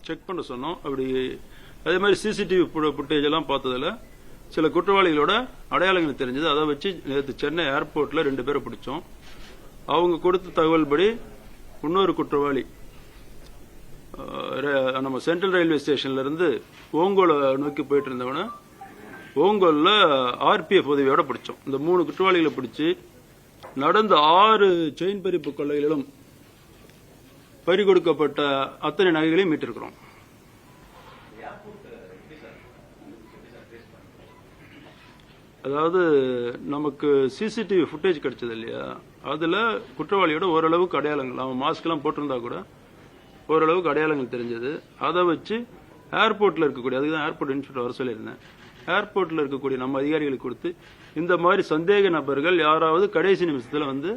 Check பண்ண சொன்னோம். அப்படி அதே மாதிரி சிசிடிவி ஃபுட்டேஜ் எல்லாம் பார்த்ததுல சில குற்றவாளிகளோட அடையாளங்கள் தெரிஞ்சது. அதை வச்சு நேற்று சென்னை ஏர்போர்ட்ல 2 பேரை பிடிச்சோம். அவங்க கொடுத்த தகவல் படி இன்னொரு குற்றவாளி நம்ம சென்ட்ரல் ரயில்வே ஸ்டேஷன்ல இருந்து ஓங்கோலை நோக்கி போயிட்டு இருந்தவன ஓங்கோல்ல RPF உதவியோட பிடிச்சோம். இந்த 3 குற்றவாளிகளை பிடிச்சு நடந்த 6 செயின் பறிப்பு கொள்ளைகளிலும் பறி கொடுக்கப்பட்ட அத்தனை நகைகளையும் மீட்டிருக்கிறோம். அதாவது நமக்கு சிசிடிவி ஃபுட்டேஜ் கிடைச்சது இல்லையா, அதுல குற்றவாளியோட ஓரளவுக்கு அடையாளங்கள், அவன் மாஸ்க் எல்லாம் போட்டிருந்தா கூட ஓரளவுக்கு அடையாளங்கள் தெரிஞ்சது. அதை வச்சு ஏர்போர்ட்ல இருக்கக்கூடிய, அதுதான் ஏர்போர்ட் இன்ஸ்பெக்டர் வர சொல்லியிருந்தேன், ஏர்போர்ட்ல இருக்கக்கூடிய நம்ம அதிகாரிகளுக்கு கொடுத்து இந்த மாதிரி சந்தேக நபர்கள் யாராவது கடைசி நிமிஷத்துல வந்து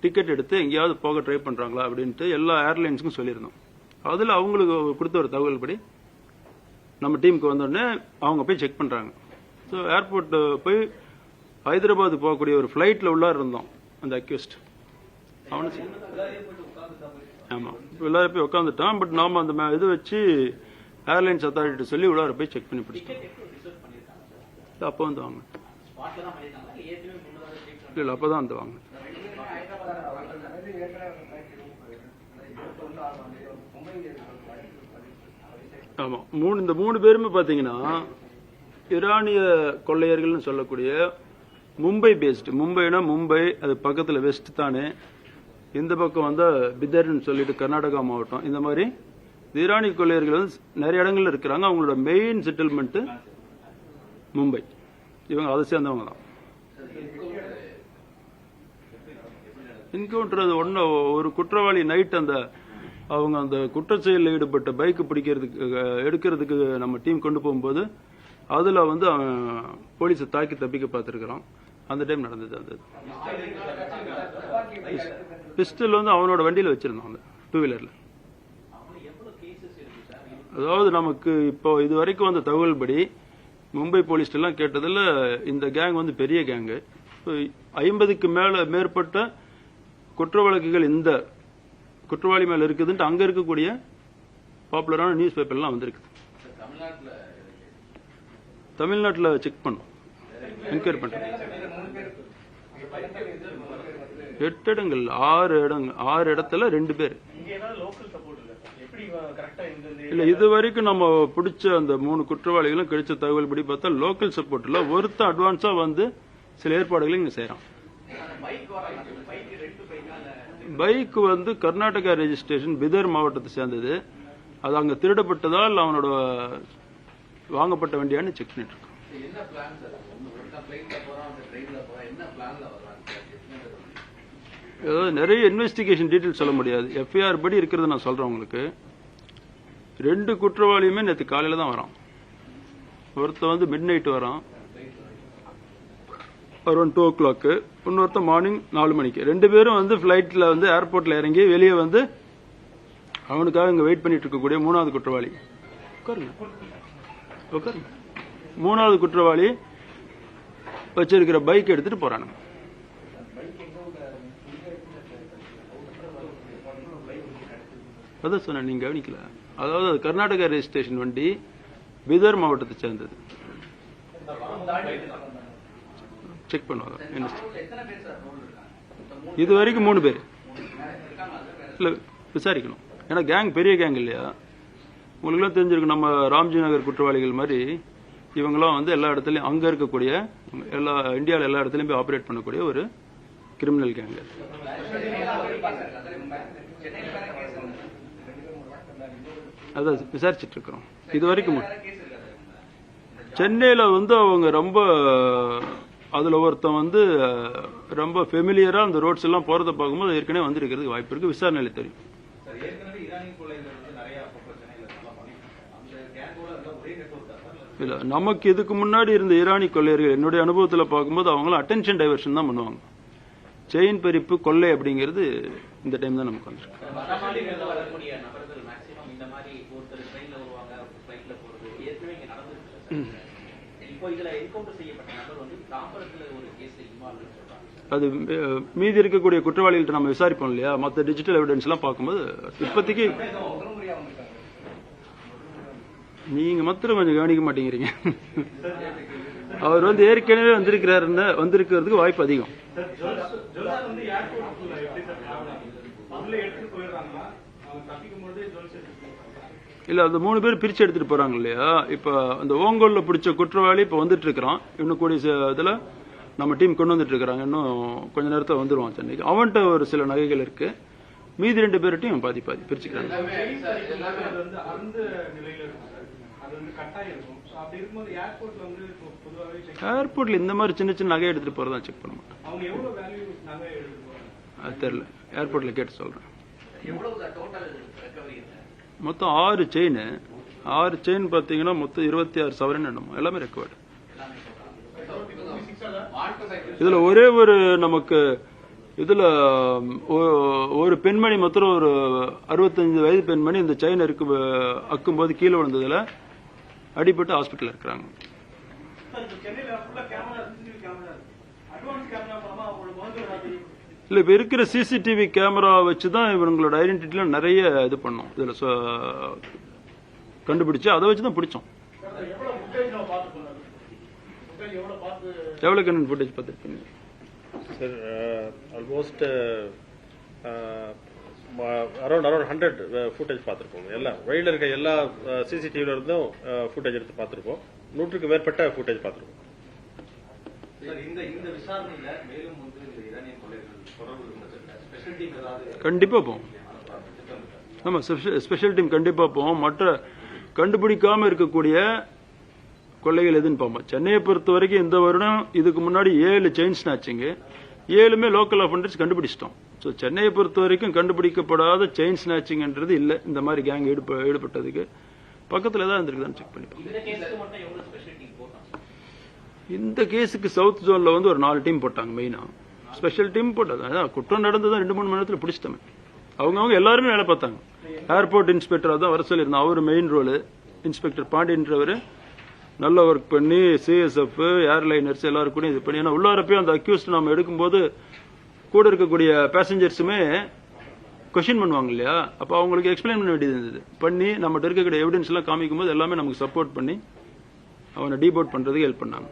டிக்கெட் எடுத்து எங்கேயாவது போக ட்ரை பண்றாங்களா அப்படின்ட்டு எல்லா ஏர்லைன்ஸுக்கும் சொல்லியிருந்தோம். அதுல அவங்களுக்கு கொடுத்த ஒரு தகவல் படி நம்ம டீமுக்கு வந்தோடனே அவங்க போய் செக் பண்றாங்க. ஸோ ஏர்போர்ட் போய் ஹைதராபாத் போகக்கூடிய ஒரு ஃபிளைட்ல உள்ளார இருந்தோம். அந்த அக்யூஸ்ட் அவனு ஆமா எல்லாரும் போய் உட்காந்துட்டான். பட் நாம அந்த இது வச்சு ஏர்லைன்ஸ் அத்தாரிட்டி சொல்லி உள்ளார போய் செக் பண்ணி பிடிச்சோம். அப்போ வந்து வாங்க இல்ல அப்பதான் வந்து வாங்க. ஆமா இந்த 3 பேருமே பாத்தீங்கன்னா ஈரானிய கொள்ளையர்கள் சொல்லக்கூடிய மும்பை பேஸ்ட். மும்பைனா மும்பை, அது பக்கத்துல வெஸ்ட் தானே, இந்த பக்கம் வந்தா பிதர்னு சொல்லிட்டு கர்நாடகா மாவட்டம். இந்த மாதிரி ஈரானிய கொள்ளையர்கள் வந்து நிறைய இடங்கள்ல இருக்கிறாங்க. அவங்களோட மெயின் செட்டில்மெண்ட் மும்பை. இவங்க அதை சேர்ந்தவங்க தான். என்கவுண்டர் அது ஒரு குற்றவாளி நைட் அவங்க அந்த குற்றச்செயலில் ஈடுபட்ட பைக் எடுக்கிறதுக்கு நம்ம டீம் கொண்டு போகும்போது அதுல வந்து அவன் போலீஸை தாக்கி தப்பிக்க பார்த்திருக்கிறான். அந்த டைம் நடந்தது. அந்த பிஸ்டல் வந்து அவனோட வண்டியில வச்சிருந்தான், அந்த 2 வீலர்ல. அதாவது நமக்கு இப்போ இது வரைக்கும் வந்த தகவல் படி மும்பை போலீஸ் எல்லாம் கேட்டதுல இந்த கேங் வந்து பெரிய கேங்கு. 50க்கு மேற்பட்ட குற்ற வழக்குகள் இந்த குற்றவாளி மேல இருக்குதுன்ட்டு அங்க இருக்கக்கூடிய பாப்புலரான நியூஸ் பேப்பர் எல்லாம் வந்திருக்கு. தமிழ்நாட்டில் செக் பண்ணும், என்கொயரி பண்றோம். 8 இடங்கள், 6 இடத்துல 2 பேர் இல்ல. இது வரைக்கும் நம்ம பிடிச்ச அந்த 3 குற்றவாளிகளும் கிடைச்ச தகவல் படி பார்த்தா லோக்கல் சப்போர்ட் இல்ல, ஒருத்தர் அட்வான்ஸா வந்து சில ஏற்பாடுகளை இங்க செய்யறான். பைக் வந்து கர்நாடகா ரெஜிஸ்ட்ரேஷன், பிதர் மாவட்டத்தை சேர்ந்தது. அது அங்க திருடப்பட்டதால் அவனோட வாங்கப்பட்ட வண்டியான்னு செக் பண்ணிட்டு இருக்கோம். ஏதாவது நிறைய இன்வெஸ்டிகேஷன் டீட்டெயில் சொல்ல முடியாது. FIR படி இருக்கிறது நான் சொல்றேன் உங்களுக்கு. 2 குற்றவாளியுமே நேற்று காலையில தான் வரான். ஒருத்தர் வந்து மிட் நைட் வரான், அரௌண்ட் 2 o'clock. இன்னொருத்தர் மார்னிங் 4 மணிக்கு. 2 பேரும் வந்து பிளைட்ல வந்து ஏர்போர்ட்ல இறங்கி வெளியே வந்து அவனுக்காக இங்க வெயிட் பண்ணிட்டு இருக்கக்கூடிய 3வது குற்றவாளி. உட்காருங்க. 3வது குற்றவாளி வச்சிருக்கிற பைக் எடுத்துட்டு போறானுங்க. அதான் சொன்ன, நீங்க கவனிக்கல. அதாவது அது கர்நாடகா ரெஜிஸ்ட்ரேஷன் வண்டி, பிதர் மாவட்டத்தை சேர்ந்தது. செக் பண்ணுவாங்க. இது வரைக்கும் 3 பேர் இல்ல, விசாரிக்கணும். ஏன்னா கேங் பெரிய கேங் இல்லையா, உங்களுக்குலாம் தெரிஞ்சிருக்கு. நம்ம ராம்ஜி நகர் குற்றவாளிகள் மாதிரி இவங்கெல்லாம் வந்து எல்லா இடத்துலயும் அங்க இருக்கக்கூடிய இந்தியாவில் எல்லா இடத்துலயும் போய் ஆபரேட் பண்ணக்கூடிய ஒரு கிரிமினல் கேங். அதான் விசாரிச்சுட்டு இருக்கிறோம். இது வரைக்கும் சென்னையில வந்து அவங்க ரொம்ப அதுல ஒருத்தன் வந்து ரொம்ப ஃபெமிலியரா அந்த ரோட்ஸ் எல்லாம் போறதை பார்க்கும்போது ஏற்கனவே வந்திருக்கிறதுக்கு வாய்ப்பு இருக்கு. விசாரணையில தெரியும். இல்ல, நமக்கு இதுக்கு முன்னாடி இருந்த ஈரானி கொள்ளையர்கள் என்னுடைய அனுபவத்தில் பார்க்கும்போது அவங்களும் அட்டென்ஷன் டைவர்ஷன் தான் பண்ணுவாங்க. செயின் பறிப்பு, கொள்ளை அப்படிங்கிறது இந்த டைம் தான் நமக்கு வந்துருக்கு. அது மீதி இருக்கக்கூடிய குற்றவாளிகள்ட்ட நம்ம விசாரிப்போம் இல்லையா, மற்ற டிஜிட்டல் எவிடன்ஸ் எல்லாம் பார்க்கும்போது இப்போதைக்கு நீங்க மாத்திரம் கொஞ்சம் கவனிக்க மாட்டேங்கிறீங்க. அவர் வந்து ஏற்கனவே வந்திருக்கிறதுக்கு வாய்ப்பு அதிகம். இல்ல அந்த 3 பேர் பிரிச்சு எடுத்துட்டு போறாங்க இல்லையா? இப்ப அந்த ஓங்கோல்ல பிடிச்ச குற்றவாளி இப்ப வந்துட்டு இருக்கிறான். இன்னும் கூடிய இதுல நம்ம டீம் கொண்டு வந்துட்டு இருக்கிறாங்க. இன்னும் கொஞ்ச நேரத்துல வந்துருவான் சென்னைக்கு. அவன்கிட்ட ஒரு சில நகைகள் இருக்கு. மீதி 2 பேர்ட்டையும் பாதி பிரிச்சுக்கிறாங்க. ஏர்போர்ட்ல இந்த மாதிரி சின்ன சின்ன நகை எடுத்துட்டு போறதா செக் பண்ண மாட்டோம். அது தெரியல, ஏர்போர்ட்ல கேட்டு சொல்றேன். மொத்தம் 6 செயின் பாத்தீங்கன்னா மொத்தம் 26 சவரன் என்னமோ எல்லாமே ரெக்கவர்டு. இதுல ஒரே ஒரு நமக்கு இதுல ஒரு பெண்மணி மொத்தம் ஒரு 65 வயது பெண்மணி இந்த செயின் அக்கும் போது கீழே விழுந்ததுல அடிபட்டு ஹாஸ்பிட்டல் இருக்கிறாங்க. இல்ல இப்ப இருக்கிற சிசிடிவி கேமரா வச்சுதான் இவங்களோட ஐடென்டிட்டில நிறைய இது பண்ணோம். இதுல கண்டுபிடிச்சு அதை வச்சுதான் பிடிச்சோம். எவ்வளவு கண்ணன் ஃபுட்டேஜ் பார்த்துருக்கீங்க சார்? ஆல்மோஸ்ட் அரௌண்ட் 100 ஃபுட்டேஜ் பார்த்துருக்கோம். எல்லாம் வழியில் இருக்க எல்லா சிசிடிவில இருந்தும் ஃபுட்டேஜ் எடுத்து பார்த்துருக்கோம். 100க்கு மேற்பட்ட ஃபுட்டேஜ் பார்த்துருக்கோம். கண்டிப்பா போவோம். ஆமா, ஸ்பெஷல் டீம் கண்டிப்பா போவோம். மற்ற கண்டுபிடிக்காம இருக்கக்கூடிய கொள்ளைகள் எதுன்னு பார்ப்போம். சென்னையை பொறுத்த வரைக்கும் இந்த வருடம் இதுக்கு முன்னாடி 7 செயின் ஸ்நாச்சிங்கு, 7மே லோக்கல் அஃபெண்டர்ஸ் கண்டுபிடிச்சிட்டோம். ஸோ சென்னையை பொறுத்த வரைக்கும் கண்டுபிடிக்கப்படாத செயின் ஸ்நாச்சிங்ன்றது இல்லை. இந்த மாதிரி கேங் ஈடுபட்டதுக்கு பக்கத்தில் ஏதாவது இருந்திருக்குதான்னு செக் பண்ணி இந்த கேஸுக்கு சவுத் ஜோன்ல வந்து ஒரு 4 டீம் போட்டாங்க. மெயினா ஸ்பெஷல் டீம் போட்டது. அதான் குற்றம் நடந்ததான் 2-3 மணி நேரத்தில் பிடிச்சிட்டோமே. அவங்க எல்லாருமே வேலை பார்த்தாங்க. ஏர்போர்ட் இன்ஸ்பெக்டர் தான் வர சொல்லியிருந்தோம். அவர் மெயின் ரோலு. இன்ஸ்பெக்டர் பாண்டியன்றவர் நல்ல ஒர்க் பண்ணி சிஎஸ்எஃப் ஏர்லைனர்ஸ் எல்லாரும் கூட இது பண்ணி, ஏன்னா உள்ளாரப்பையும் அந்த அக்யூஸ்ட் நம்ம எடுக்கும்போது கூட இருக்கக்கூடிய பேசஞ்சர்ஸுமே கொஸ்டின் பண்ணுவாங்க இல்லையா? அப்போ அவங்களுக்கு எக்ஸ்பிளைன் பண்ண வேண்டியது இருந்தது. பண்ணி நம்மகிட்ட இருக்கக்கூடிய எவிடன்ஸ் எல்லாம் காமிக்கும் போது எல்லாமே நமக்கு சப்போர்ட் பண்ணி அவனை டீபோர்ட் பண்றதுக்கு ஹெல்ப் பண்ணாங்க.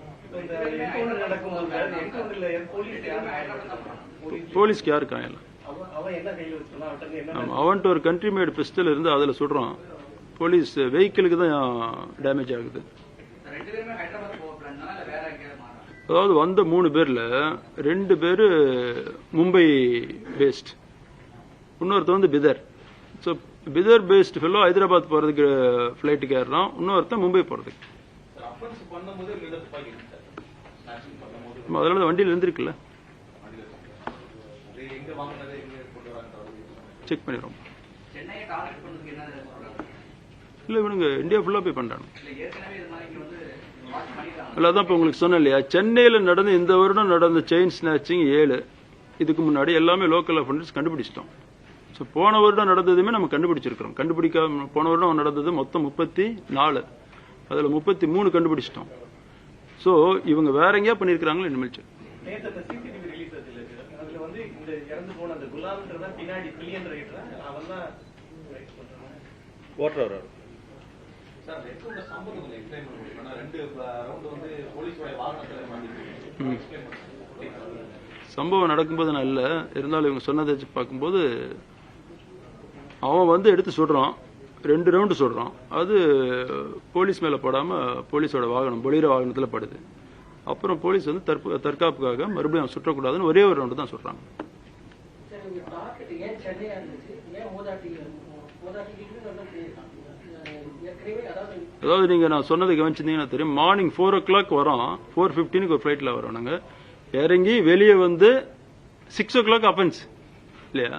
போலீஸ்க்கு யாரு காயல? அவன்ட்டு ஒரு கண்ட்ரி மேட் பிஸ்டல் இருந்து அதுல சுடுறான். போலீஸ் வெஹிக்கிளுக்கு தான் டேமேஜ் ஆகுது. அதாவது வந்த 3 பேர்ல 2 பேரு மும்பை பேஸ்ட், இன்னொருத்த வந்து Bhitar. So Bhitar paste fellow Hyderabad போறதுக்கு ஃபிளைட்டுக்கு ஏறான், இன்னொருத்தன் மும்பை போறதுக்கு. அதனால வண்டியில் இருந்திருக்குல்ல, செக் பண்ணிடுறோம். இல்ல இவனுங்க இந்தியா ஃபுல்லா போய் பண்றாங்க. அதான் இப்ப உங்களுக்கு சொன்ன இல்லையா, சென்னையில நடந்த இந்த வருடம் நடந்த செயின் ஸ்நாச்சிங் 7, இதுக்கு முன்னாடி எல்லாமே லோக்கல் அஃபெண்டர்ஸ் கண்டுபிடிச்சிட்டோம். ஸோ போன வருடம் நடந்ததுமே நம்ம கண்டுபிடிச்சிருக்கிறோம். கண்டுபிடிக்காம போன வருடம் நடந்தது மொத்தம் 34, அதுல 33 கண்டுபிடிச்சிட்டோம். ஸோ இவங்க வேற எங்கேயா பண்ணிருக்கிறாங்களோ இனிமேல் சம்பவம் நடக்கும்போது நான் இல்ல இருந்தாலும் இவங்க சொன்னதை பார்க்கும்போது அவன் வந்து எடுத்து சுடுறான், 2 ரவுண்டு சுடுறான். அது போலீஸ் மேல படாம போலீஸோட வாகனம் பொலிரோ வாகனத்துல படுது. அப்புறம் போலீஸ் வந்து தற்காப்புக்காக மறுபடியும் சுற்றக்கூடாதுன்னு ஒரே ஒரு ரவுண்டு தான் சுடுறாங்க. அதாவது நீங்க நான் சொன்னதை கவனிச்சிருந்தீங்கன்னா தெரியும், மார்னிங் 4 o'clock வரோம், 4:15 ஒரு ஃபிளைட்ல வரோம். நாங்க இறங்கி வெளியே வந்து 6 o'clock அஃபென்ஸ் இல்லையா,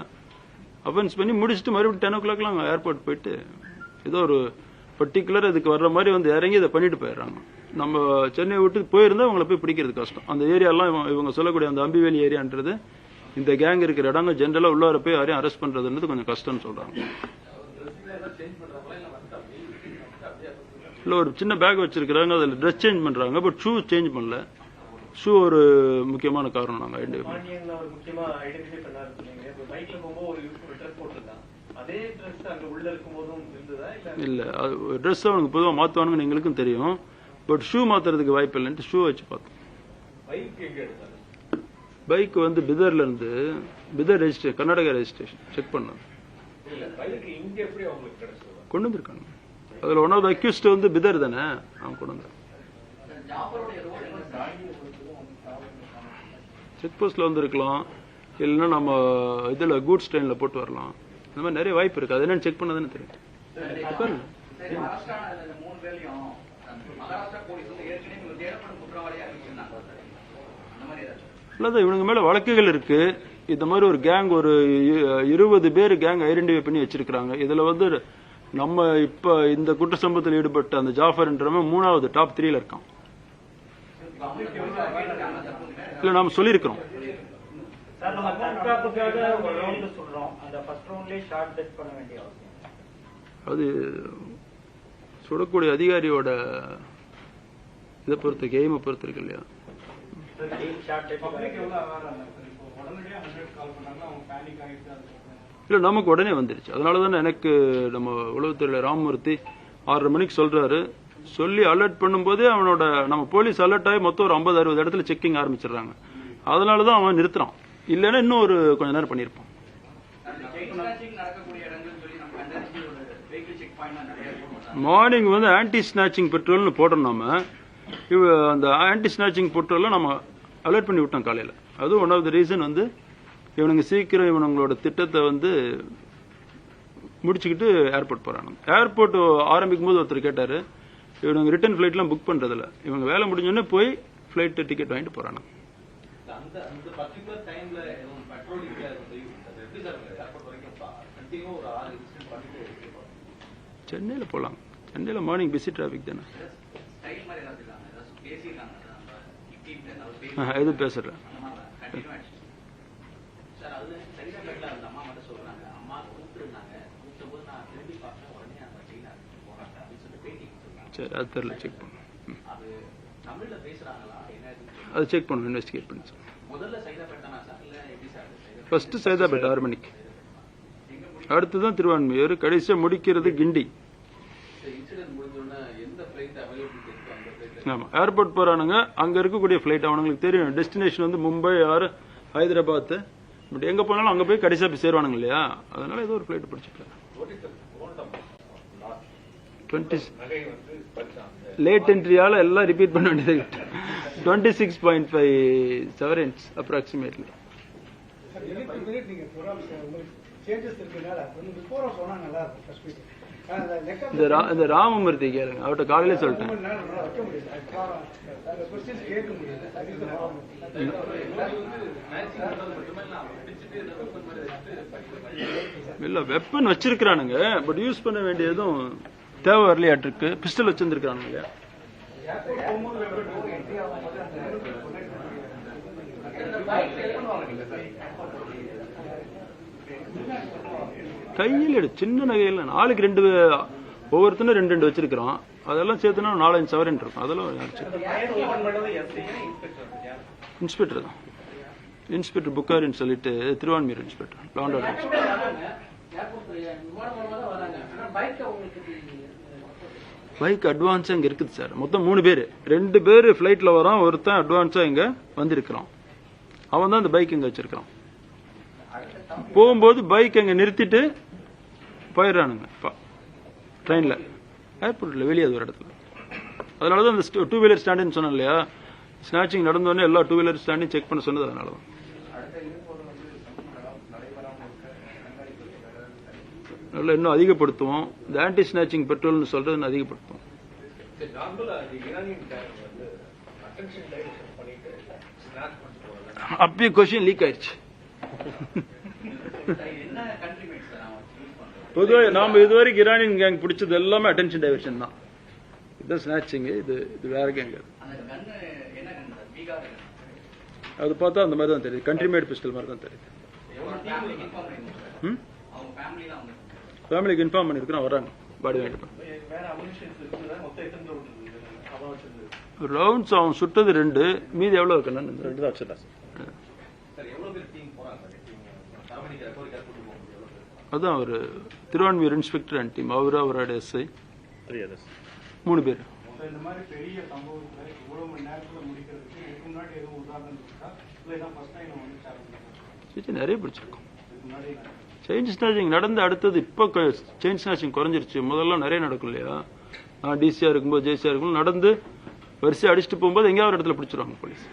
அஃபென்ஸ் பண்ணி முடிச்சுட்டு மறுபடியும் 10 o'clockலாம் ஏர்போர்ட் போயிட்டு ஏதோ ஒரு பர்டிகுலர் இதுக்கு வர்ற மாதிரி வந்து இறங்கி இதை பண்ணிட்டு போயிடுறாங்க. நம்ம சென்னை விட்டு போயிருந்தா அவங்களை போய் பிடிக்கிறது கஷ்டம். அந்த ஏரியாலாம் இவங்க சொல்லக்கூடிய அந்த அம்பிவேலி ஏரியான்றது இந்த கேங் இருக்கிற இடங்க ஜென்ரலா உள்ளார போய் யாரையும் அரெஸ்ட் பண்றதுன்றது கொஞ்சம் கஷ்டம்னு சொல்றாங்க. இல்ல ஒரு சின்ன பேக் வச்சிருக்கிறாங்க, அதுல ட்ரெஸ் சேஞ்ச் பண்றாங்க, பட் ஷூ சேஞ்ச் பண்ணல. ஷூ ஒரு முக்கியமான காரணம். நாங்க இல்ல ட்ரெஸ் அவனுக்கு பொதுவாக மாற்றுவானுங்கன்னு எங்களுக்கும் தெரியும். பட் ஷூ மாத்துறதுக்கு வாய்ப்பு இல்லைன்ட்டு ஷூ வச்சு பார்த்தோம். பைக் வந்து பிதர்ல இருந்து Bhitar registration Karnataka registration check பண்ணோம். கொண்டு வந்திருக்காங்க. அதுல ஒன் ஆஃப் த அக்யூஸ்ட் வந்து பிதர் தானே, அவன் கொண்டு வந்தான். செக் போஸ்ட்ல வந்துருக்கலாம், இல்லைன்னா நம்ம இதுல கூட்ஸ் ட்ரெயின்ல போட்டு வரலாம். இந்த மாதிரி நிறைய வாய்ப்பு இருக்கு. அது என்னன்னு செக் பண்ணதானே தெரியும். இவனுங்க மேல வழக்குகள் இருக்கு. இந்த மாதிரி ஒரு கேங் ஒரு 20 பேர் கேங் ஐடென்டிஃபை பண்ணி வச்சிருக்காங்க. இதுல வந்து நம்ம இப்ப இந்த குற்ற சம்பவத்தில் ஈடுபட்ட அந்த ஜாஃபர்ன்றவன் 3வது டாப் 3ல இருக்கான். இல்ல நாம சொல்லியிருக்கிறோம். அது சுடக்கூடிய அதிகாரியோட இதை பொறுத்து கேமை பொறுத்து இருக்கு இல்லையா. இல்ல நமக்கு உடனே வந்துருச்சு. அதனாலதான் எனக்கு நம்ம உளவுத்துறையில ராமமூர்த்தி 6:30 மணிக்கு சொல்றாரு. சொல்லி அலர்ட் பண்ணும்போதே அவனோட நம்ம போலீஸ் அலர்ட் ஆகி மொத்தம் ஒரு 50-60 இடத்துல செக்கிங் ஆரம்பிச்சிடுறாங்க. அதனாலதான் அவன் நிறுத்துறான். இல்லைன்னா இன்னும் ஒரு கொஞ்ச நேரம் பண்ணிருப்பான். மார்னிங் வந்து ஆன்டி ஸ்நாச்சிங் பெட்ரோல்னு போடுறோம். நம்ம அந்த ஆன்டி ஸ்நாச்சிங் பெட்ரோல் நம்ம அலர்ட் பண்ணி விட்டோம் காலையில. அதுவும் ஒன் ஆஃப் த ரீசன் வந்து இவனுங்க சீக்கிரம் இவனுங்களோட திட்டத்தை வந்து முடிச்சுக்கிட்டு ஏர்போர்ட் போறாங்க. ஏர்போர்ட் ஆரம்பிக்கும் போது ஒருத்தர் கேட்டாரு, இவனுங்க ரிட்டர்ன் ஃபிளைட்லாம் புக் பண்றதில்ல, இவங்க வேலை முடிஞ்சோடனே போய் ஃபிளைட் டிக்கெட் வாங்கிட்டு போறாங்க. சென்னையில போலாம். சென்னையில மார்னிங் பிஸி டிராபிக் தானே. எது பேசுறேன். சரி, அது தெரியல, செக் பண்ணும். அது செக் பண்ணும், இன்வெஸ்டிகேட் பண்ணி. ஃபர்ஸ்ட் சைதாப்பேட்டை 6 மணிக்கு, அடுத்துதான் திருவான்மையூர், கடைசியா முடிக்கிறது கிண்டி. ஆமா, ஏர்போர்ட் போறானுங்க. அங்க இருக்கக்கூடிய பிளைட் அவனுங்களுக்கு தெரியும். டெஸ்டினேஷன் வந்து மும்பை ஆர் ஹைதராபாத். பட் எங்க போனாலும் அங்க போய் கடைசியா போய் சேருவானுங்க இல்லையா. அதனால ஏதோ ஒரு பிளைட் பிடிச்சிக்கலாம். லேட் என்ட்ரியால எல்லாம் ரிப்பீட் பண்ண வேண்டியது. 26.5 severance approximately. இந்த ராமமூர்த்தி கேளுங்க, அவர்கிட்ட காலையில சொல்லிட்டேன். இல்ல வெப்பன் வச்சிருக்கிறானுங்க, பட் யூஸ் பண்ண வேண்டியதும் தேவை வரலையாட்டிருக்கு. பிஸ்டல் வச்சிருந்துருக்கானுங்க. கையில் சின்ன நகையில் ஆளுக்கு 2, ஒவ்வொருத்தரும் 2 வச்சிருக்கிறோம். அதெல்லாம் சேர்த்துனா 4-5 சவரன் இருக்கும். அதெல்லாம் இன்ஸ்பெக்டர் தான், இன்ஸ்பெக்டர் புக்காரின்னு சொல்லிட்டு Thiruvanmiyur inspector, law and order. Bike அட்வான்ஸா இங்க இருக்குது சார். மொத்தம் 3 பேர், 2 பேர் பிளைட்ல வரோம், ஒருத்தன் அட்வான்ஸா இங்க வந்திருக்கிறான். அவன் தான் இந்த பைக் இங்க வச்சிருக்கான். போகும்போது பைக் அங்க நிறுத்திட்டு போயிடுறானுங்க ட்ரெயின்ல, ஏர்போர்ட்ல வெளியே ஒரு இடத்துல. அதனாலதான் இந்த 2 வீலர் ஸ்டாண்டுன்னு சொன்னேன் இல்லையா. ஸ்நாச்சிங் நடந்தோடனே எல்லா 2 வீலர் ஸ்டாண்டையும் செக் பண்ண சொன்னது அதனாலதான். நல்லா இன்னும் அதிகப்படுத்துவோம். இந்த ஆன்டி ஸ்நாச்சிங் பெட்ரோல்னு சொல்றது அதிகப்படுத்துவோம். அப்பயே கொஸ்டின் லீக் ஆயிடுச்சு. பொதுவாக நாம இதுவரைக்கும் இரானியன் கேங் பிடிச்சது எல்லாமே அட்டென்ஷன் டைவர்ஷன் தான். இது ஸ்நாச்சிங், இது வேற கேங். அது பார்த்தா அந்த மாதிரி தான் தெரியுது. கண்ட்ரி மேட் பிஸ்டல் மாதிரி தான் தெரியுது. ஃபேமிலிக்கு இன்ஃபார்ம் பண்ணிருக்கிறோம், வர்றாங்க பாடி வாங்கிட்டு. ரவுண்ட்ஸ் அவன் சுட்டது 2, மீதி எவ்வளவு இருக்குன்னா 2 தான் வச்சிருக்கா. அதான் அவர் திருவான்மியூர் இன்ஸ்பெக்டர் அண்ட் டீம் அவரோட எஸ்ஐ 3 others. 3 பேர். இந்த மாதிரி பெரிய சம்பவங்களை இவ்வளவு மணி நேரத்தில் முடிக்கிறதுக்கு இதுக்கு முன்னாடி எதுவும் உதாரணம் இருக்கா இல்லை இதான் ஃபர்ஸ்ட் டைம் வந்து நிறைய பிடிச்சிருக்கோம். இதுக்கு முன்னாடி செயின் ஸ்நாச்சிங் நடந்து அடுத்தது இப்போ செயின் ஸ்நாச்சிங் குறைஞ்சிருச்சு. முதல்ல நிறைய நடக்கும் இல்லையா, நான் டிசியா இருக்கும்போது ஜெய்சியா இருக்கும்போது நடந்து வரிசை அடிச்சுட்டு போகும்போது எங்கேயாவது ஒரு இடத்துல பிடிச்சிருவாங்க போலீஸ்.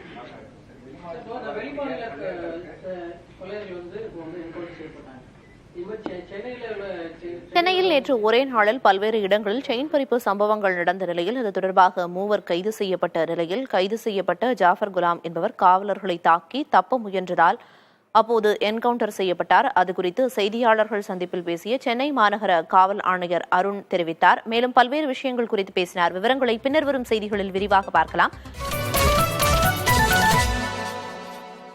சென்னையில் நேற்று ஒரே நாளில் பல்வேறு இடங்களில் செயின் பறிப்பு சம்பவங்கள் நடந்த நிலையில் இது தொடர்பாக 3 கைது செய்யப்பட்ட நிலையில் கைது செய்யப்பட்ட ஜாஃபர் குலாம் என்பவர் காவலர்களை தாக்கி தப்ப முயன்றதால் அப்போது என்கவுண்டர் செய்யப்பட்டார். அது குறித்து செய்தியாளர்கள் சந்திப்பில் பேசிய சென்னை மாநகர காவல் ஆணையர் அருண் தெரிவித்தார். மேலும் பல்வேறு விஷயங்கள் குறித்து பேசினார். விவரங்களை பின்னர் வரும் செய்திகளில் விரிவாக பார்க்கலாம்.